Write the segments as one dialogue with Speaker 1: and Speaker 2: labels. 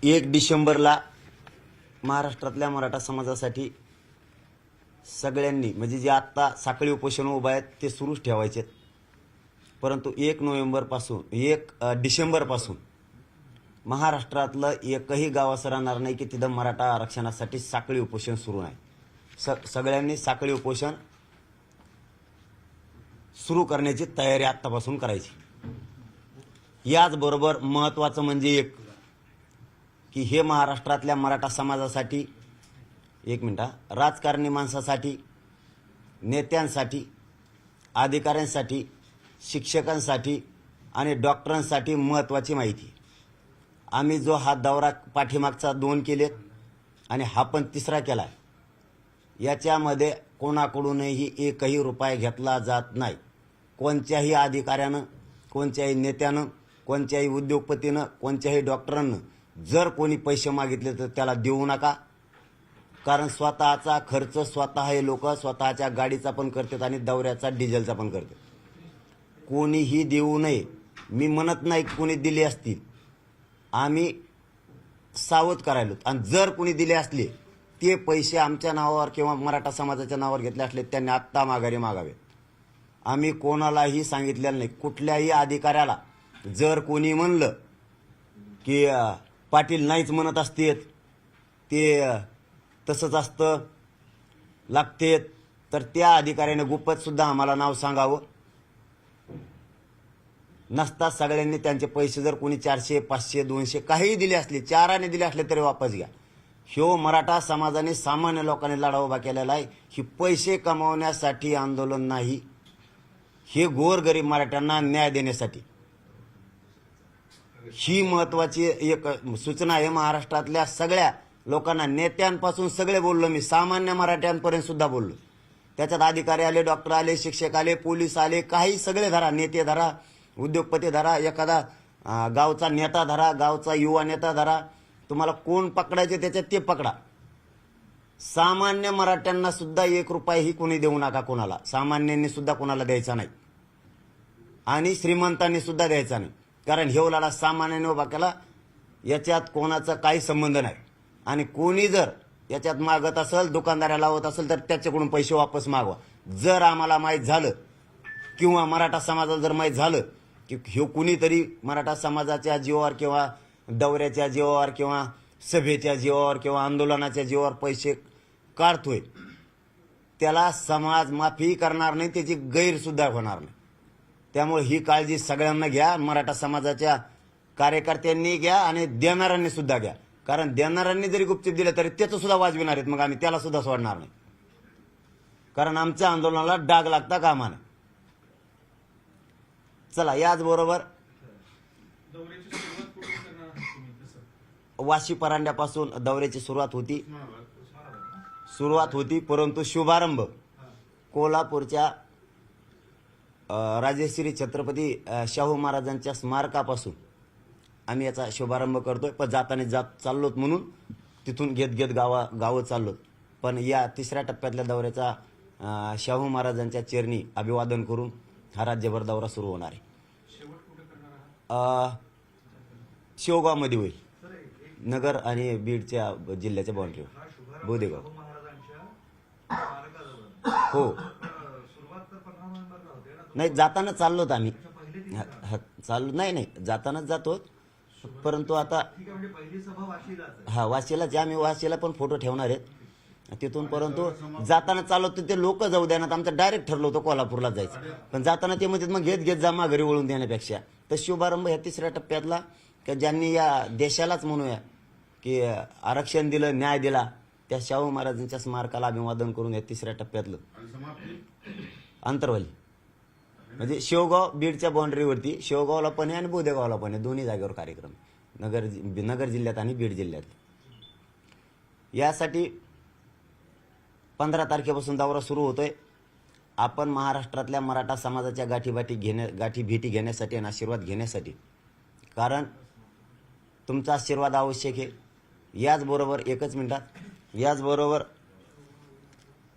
Speaker 1: 1 डिसेंबरला महाराष्ट्रातल्या मराठा समाजासाठी सगळ्यांनी म्हणजे जे आत्ता साखळी उपोषण उभा आहेत ते सुरूच ठेवायचे, परंतु 1 डिसेंबरपासून महाराष्ट्रातलं एकही गाव असं राहणार नाही की तिथं मराठा आरक्षणासाठी साखळी उपोषण सुरू नाही। सगळ्यांनी साखळी उपोषण सुरू करण्याची तयारी आत्तापासून करायची। याचबरोबर महत्त्वाचं म्हणजे एक की हे महाराष्ट्रातल्या मराठा समाजासाठी राजकारणी माणसासाठी, नेत्यांसाठी, अधिकाऱ्यांसाठी, शिक्षकांसाठी आणि डॉक्टरांसाठी महत्त्वाची माहिती। आम्ही जो हा दौरा पाठीमागचा 2 केलेत आणि हा पण 3रा केला आहे, याच्यामध्ये कोणाकडूनही एकही रुपया घेतला जात नाही। कोणत्याही अधिकाऱ्यानं, कोणत्याही नेत्यानं, कोणत्याही उद्योगपतीनं, कोणत्याही डॉक्टरांनं जर कोणी पैसे मागितले तर त्याला देऊ नका, कारण स्वतःचा खर्च स्वतः हे लोक स्वतःच्या गाडीचा पण करतात आणि दौऱ्याचा डिझेलचा पण करतात। कोणीही देऊ नये, मी म्हणत नाही कोणी दिले असतील, आम्ही सावध करायलो, आणि जर कोणी दिले असले ते पैसे आमच्या नावावर किंवा मराठा समाजाच्या नावावर घेतले असले त्यांनी आत्ता माघारी मागावेत। आम्ही कोणालाही सांगितलेलं नाही। कुठल्याही अधिकाऱ्याला जर कोणी म्हणलं की पाटील नाहीच म्हणत असतेत, ते तसंच असतं लागतेत, तर त्या अधिकाऱ्याने गुप्त सुद्धा आम्हाला नाव सांगावं। नसता सगळ्यांनी त्यांचे पैसे जर कोणी 400, 500, 200 काहीही दिले असले, 4 आणे दिले असले तरी वापस घ्या। ह्यो मराठा समाजाने सामान्य लोकांनी लढा उभा केलेला आहे। ही पैसे कमावण्यासाठी आंदोलन नाही, हे गोरगरीब मराठ्यांना न्याय देण्यासाठी। ही महत्वाची एक सूचना आहे महाराष्ट्रातल्या सगळ्या लोकांना, नेत्यांपासून सगळे बोललो मी, सामान्य मराठ्यांपर्यंत सुद्धा बोललो। त्याच्यात अधिकारी आले, डॉक्टर आले, शिक्षक आले, पोलीस आले, काही सगळे धरा, नेते धरा, उद्योगपती धरा, एखादा गावचा नेता धरा, गावचा युवा नेता धरा, तुम्हाला कोण पकडायचे त्याच्यात ते पकडा। सामान्य मराठ्यांना सुद्धा 1 रुपयाही कोणी देऊ नका कोणाला, सामान्यांनी सुद्धा कोणाला द्यायचा नाही आणि श्रीमंतांनी सुद्धा द्यायचा नाही, कारण हे लढा सामान्याने उभा केला, याच्यात कोणाचा काही संबंध नाही। आणि कोणी जर याच्यात मागत असेल, दुकानदाराला लावत असेल तर त्याच्याकडून पैसे वापस मागवा। जर आम्हाला माहीत झालं किंवा मराठा समाजाला जर माहीत झालं की हे कुणीतरी मराठा समाजाच्या जीवावर किंवा दौऱ्याच्या जीवावर किंवा सभेच्या जीवावर किंवा आंदोलनाच्या जीवावर पैसे काढतोय, त्याला समाज माफी करणार नाही, त्याची गैरसुद्धा होणार नाही। त्यामुळे ही काळजी सगळ्यांना घ्या, मराठा समाजाच्या कार्यकर्त्यांनी घ्या आणि देणाऱ्यांनी सुद्धा घ्या, कारण देणाऱ्यांनी जरी गुपचूप दिलं तरी त्याचं सुद्धा वाजविणार आहेत, मग आम्ही त्याला सुद्धा सोडणार नाही, कारण आमच्या आंदोलनाला डाग लागता कामा नये। चला, याचबरोबर वाशी परांड्यापासून दौऱ्याची सुरुवात होती, परंतु शुभारंभ कोल्हापूरच्या राजश्री छत्रपती शाहू महाराजांच्या स्मारकापासून आम्ही याचा शुभारंभ करतोय। पण जाताना चाललोत म्हणून तिथून घेत गावं चाललोत, पण या 3ऱ्या टप्प्यातल्या दौऱ्याचा शाहू महाराजांच्या चरणी अभिवादन करून हा राज्यभर दौरा सुरू होणार आहे। शेवगावमध्ये होईल, नगर आणि बीडच्या जिल्ह्याच्या बाउंड्रीवर बोदेगाव। हो, नाही जाताना चाललोत आम्ही, चाललो नाही जातानाच जातो, परंतु आता वाशीलाच आम्ही, वाशीला पण फोटो ठेवणार आहेत तिथून, परंतु जाताना चाललो तर ते लोक जाऊ द्या ना, आमचं डायरेक्ट ठरलं होतं कोल्हापूरला जायचं, पण जाताना ते म्हणजे मग घेत जा माघारी वळून देण्यापेक्षा, तर शुभारंभ ह्या 3ऱ्या टप्प्यातला की ज्यांनी या देशालाच म्हणूया की आरक्षण दिलं, न्याय दिला, त्या शाहू महाराजांच्या स्मारकाला अभिवादन करून या 3ऱ्या टप्प्यातलं अंतरवाली म्हणजे शेवगाव बीडच्या बाउंड्रीवरती, शेवगावला पण आहे आणि बोदेगावला पण आहे, दोन्ही जागेवर कार्यक्रम, नगर जिल्ह्यात आणि बीड जिल्ह्यात। यासाठी 15 तारखेपासून दौरा सुरू होतोय। आपण महाराष्ट्रातल्या मराठा समाजाच्या गाठीभेटी घेण्यासाठी आणि आशीर्वाद घेण्यासाठी, कारण तुमचा आशीर्वाद आवश्यक आहे। याचबरोबर 1 मिनिटात, याचबरोबर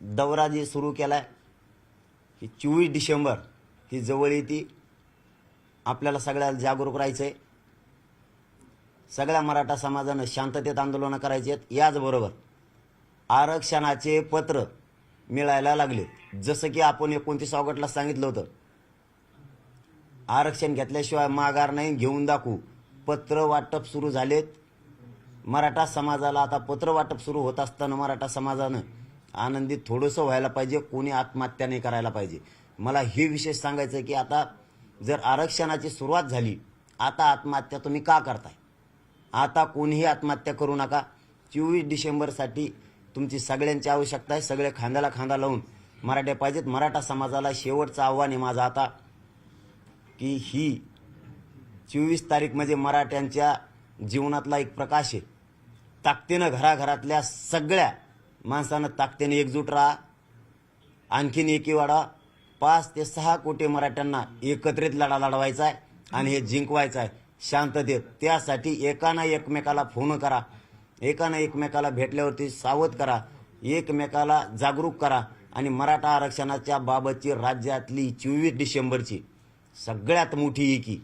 Speaker 1: दौरा जी सुरू केलाय की 24 डिसेंबर ही जवळ येते, आपल्याला सगळ्याला जागरूक राहायचंय। सगळ्या मराठा समाजानं शांततेत आंदोलनं करायची आहेत. याचबरोबर आरक्षणाचे पत्र मिळायला लागले. जसं की आपण 29 ऑगस्टला सांगितलं होतं, आरक्षण घेतल्याशिवाय माघार नाही, घेऊन दाखवू. पत्र वाटप सुरू झालेत. मराठा समाजाला आता पत्र वाटप सुरू होत असताना मराठा समाजानं आनंदित थोडंसं व्हायला पाहिजे. कोणी आत्महत्या नाही करायला पाहिजे. मला हे विशेष सांगायचं आहे की आता जर आरक्षणाची सुरुवात झाली, आता आत्महत्या तुम्ही का करताय? आता कोणीही आत्महत्या करू नका. 24 डिसेंबरसाठी तुमची सगळ्यांची आवश्यकता आहे. सगळे खांद्याला खांदा लावून मराठे पाहिजेत. मराठा समाजाला शेवटचं आव्हान आहे माझं आता की ही 24 तारीख म्हणजे मराठ्यांच्या जीवनातला एक प्रकाश आहे. ताकदीनं घराघरातल्या सगळ्या माणसानं ताकदीने एकजूट राहा. आणखीन एकी वाढा. 5 ते 6 कोटी मराठ्यांना एकत्रित लढा लढवायचा आहे आणि हे जिंकवायचं आहे शांततेत. त्यासाठी एकानं एकमेकाला फोन करा, एकानं एकमेकाला भेटल्यावरती सावध करा, एकमेकाला जागरूक करा आणि मराठा आरक्षणाच्या बाबतची राज्यातली 24 डिसेंबरची सगळ्यात मोठी एकी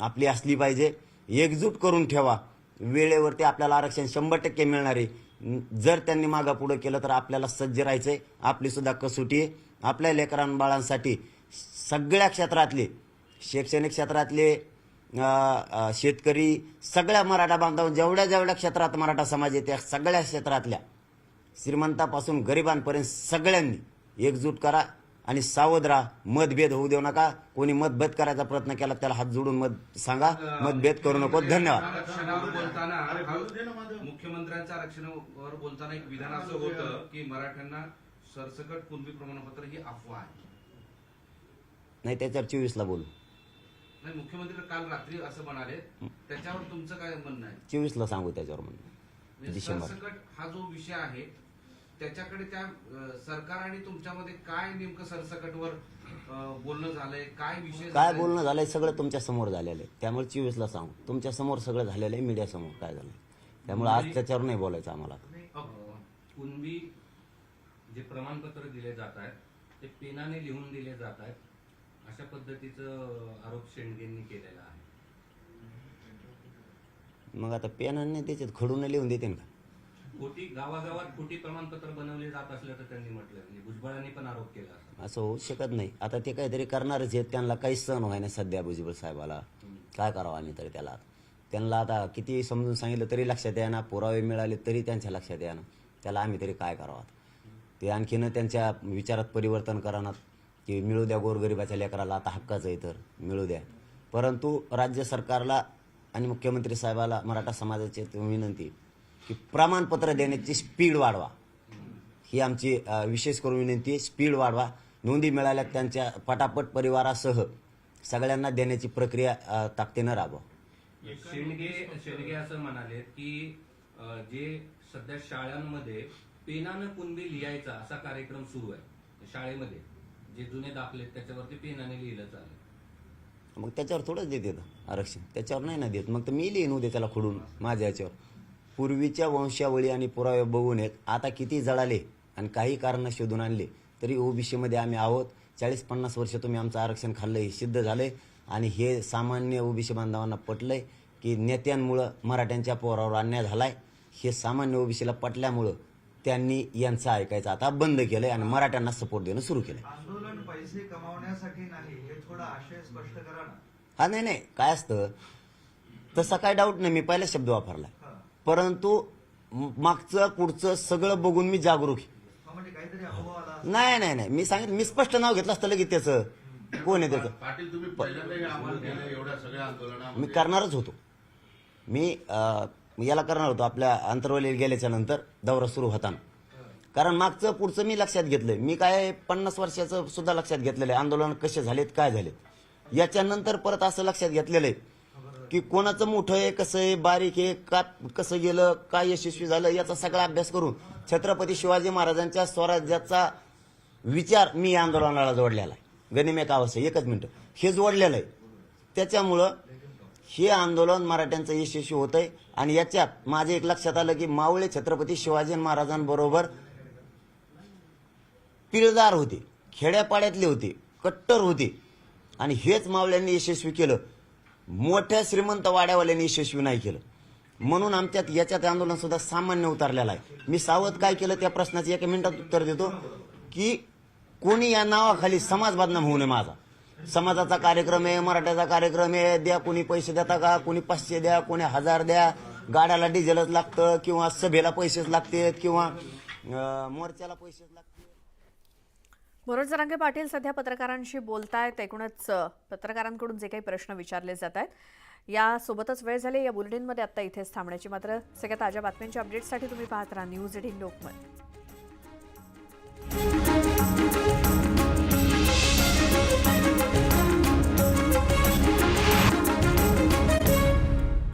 Speaker 1: आपली असली पाहिजे. एकजूट करून ठेवा. वेळेवरती आपल्याला आरक्षण 100% मिळणार आहे. जर त्यांनी मागं पुढं केलं तर आपल्याला सज्ज राहायचं आहे. आपली सुद्धा कसोटी आहे. आपल्या लेकरांबाळांसाठी सगळ्या क्षेत्रातले, शैक्षणिक क्षेत्रातले, शेतकरी, सगळ्या मराठा बांधव जेवढ्या जेवढ्या क्षेत्रात मराठा समाज आहे त्या सगळ्या क्षेत्रातल्या श्रीमंतापासून गरिबांपर्यंत सगळ्यांनी एकजूट करा आणि सावध राहा. मतभेद होऊ देऊ नका. कोणी मतभेद करायचा प्रयत्न केला त्याला हात जोडून मत सांगा. मतभेद करू नको. धन्यवाद.
Speaker 2: आरक्षणावर बोलताना मुख्यमंत्र्यांच्या आरक्षणावर बोलताना एक विधान असं होतं की मराठ्यांना सरसकट कुणबी प्रमाणपत्र ही अफवा आहे.
Speaker 1: नाही, त्याच्यावर 24ला बोलू.
Speaker 2: नाही, मुख्यमंत्री काल रात्री असं म्हणाले. त्याच्यावर तुमचं काय म्हणणं आहे?
Speaker 1: 24ला सांगू त्याच्यावर म्हणून. डिसेंबर
Speaker 2: सरसकट हा जो विषय आहे त्याच्याकडे त्या सरकार आणि तुमच्यामध्ये काय नेमकं सरसकटवर बोलणं झालंय? काय विषय
Speaker 1: काय बोलणं झालंय सगळं तुमच्या समोर झालेलं आहे. त्यामुळे 24ला सांगू. तुमच्या समोर सगळं झालेलं आहे, मीडिया समोर काय झालं. त्यामुळे आज त्याच्यावर नाही बोलायचं आम्हाला.
Speaker 3: कुणबी जे प्रमाणपत्र दिले जात आहेत ते पेनाने लिहून दिले जात आहेत, अशा पद्धतीचं आरोप शेंडगेंनी केलेला आहे.
Speaker 1: मग आता पेनाने त्याच्यात खडून लिहून देते का?
Speaker 3: खोटी गावागावात खोटी प्रमाणपत्र बनवले जात असल्याचं त्यांनी म्हटलं. म्हणजे भुजबळांनी पण आरोप केला.
Speaker 1: असं होऊ शकत नाही. आता ते काहीतरी करणारच आहेत. त्यांना काहीच सहन व्हाय नाही सध्या भुजबळ साहेबाला. काय करावं आम्ही तरी त्याला. त्यांना आता किती समजून सांगितलं तरी लक्षात येणार, पुरावे मिळाले तरी त्यांच्या लक्षात येणार. त्याला आम्ही तरी काय करावं. ते आणखीन त्यांच्या विचारात परिवर्तन करणार की मिळू द्या गोरगरिबाच्या लेकराला, आता हक्काचं आहे तर मिळू द्या. परंतु राज्य सरकारला आणि मुख्यमंत्री साहेबाला मराठा समाजाची विनंती की प्रमाणपत्र देण्याची स्पीड वाढवा. ही आमची विशेष करून विनंती आहे. स्पीड वाढवा. नोंदी मिळाल्या त्यांच्या पटापट परिवारासह सगळ्यांना देण्याची प्रक्रिया ताकदीनं राबवा.
Speaker 3: शेंडगे असं म्हणाले की जे सध्या शाळांमध्ये पेनानं कुणबी लिहायचा असा कार्यक्रम सुरू आहे. शाळेमध्ये जे जुने दाखले त्याच्यावरती पेनाने लिहिलं चालेल.
Speaker 1: मग त्याच्यावर थोडंच देते आरक्षण. त्याच्यावर नाही ना देत. मग तर मी लिहिन उद्या त्याला खोडून माझ्या याच्यावर. पूर्वीच्या वंशावळी आणि पुरावे बघून येत आता किती जळाले आणि काही कारण शोधून आणले तरी ओबीसीमध्ये आम्ही आहोत. 40-50 वर्ष तुम्ही आमचं आरक्षण खाल्लं हे सिद्ध झालंय. आणि हे सामान्य ओबीसी बांधवांना पटलंय की नेत्यांमुळं मराठ्यांच्या पोरावर अन्याय झालाय. हे सामान्य ओबीसीला पटल्यामुळं त्यांनी यांचं ऐकायचं आता बंद केलंय आणि मराठ्यांना सपोर्ट देणं सुरू केलंय.
Speaker 4: आंदोलन पैसे कमावण्यासाठी नाही हे थोडा आशय स्पष्ट करा ना.
Speaker 1: हा, नाही काय असतं तसा काय डाऊट नाही. मी पहिला शब्द वापरला. परंतु मागचं पुढचं सगळं बघून मी जागरूक आहे.
Speaker 4: म्हणजे काहीतरी अफवा आला.
Speaker 1: नाही मी सांगितलं. मी स्पष्ट नाव घेतलं असतं लगेच त्याचं. कोण आहे त्याचं?
Speaker 2: पाटील, तुम्ही पहिल्यांदाही आम्हाला केलं एवढ्या सगळ्या आंदोलनामध्ये.
Speaker 1: मी करणारच होतो. मी याला करणार होतो आपल्या अंतरवली गेल्याच्या नंतर दौरा सुरू होताना. कारण मागचं पुढचं मी लक्षात घेतलंय. मी काय 50 वर्षाचं सुद्धा लक्षात घेतलेलं आहे. आंदोलन कसे झालेत, काय झालेत. याच्यानंतर परत असं लक्षात घेतलेलं आहे की कोणाचं मोठं आहे, कसं आहे, बारीक आहे, का कसं गेलं, काय यशस्वी झालं, याचा सगळा अभ्यास करून छत्रपती शिवाजी महाराजांच्या स्वराज्याचा विचार मी या आंदोलनाला जोडलेला आहे. गनिमे कावसे एकच मिनिट हे जोडलेलं आहे. त्याच्यामुळं हे आंदोलन मराठ्यांचं यशस्वी होतंय. आणि याच्यात माझे एक लक्षात आलं की मावळे छत्रपती शिवाजी महाराजांबरोबर पिळदार होते, खेड्यापाड्यातले होते, कट्टर होते. आणि हेच मावळ्यांनी यशस्वी केलं. मोठ्या श्रीमंत वाड्यावाल्यांनी यशस्वी नाही केलं. म्हणून आमच्यात याच्यात आंदोलन सुद्धा सामान्य उतरलेलं आहे. मी सावध काय केलं त्या प्रश्नाचं एका मिनिटात उत्तर देतो की कोणी या नावाखाली समाज बदनाम होऊ नये. माझा समाजाचा कार्यक्रम आहे, मराठ्याचा कार्यक्रम आहे, द्या कोणी पैसे देता का, कोणी 500 द्या, कोणी 1000 द्या, गाड्याला डिझेलच लागतं किंवा सभेला पैसेच लागतात किंवा मोर्चाला पैसेच लागतात.
Speaker 5: मनोज जरांगे पाटील सध्या पत्रकारांशी बोलतायत. एकूणच पत्रकारांकडून जे काही प्रश्न विचारले जात आहेत यासोबतच वेळ झाली या बुलेटिनमध्ये आत्ता इथेच थांबण्याची. मात्र सगळ्या ताज्या बातम्यांच्या अपडेट्ससाठी तुम्ही पाहत राहा न्यूज 18 लोकमत.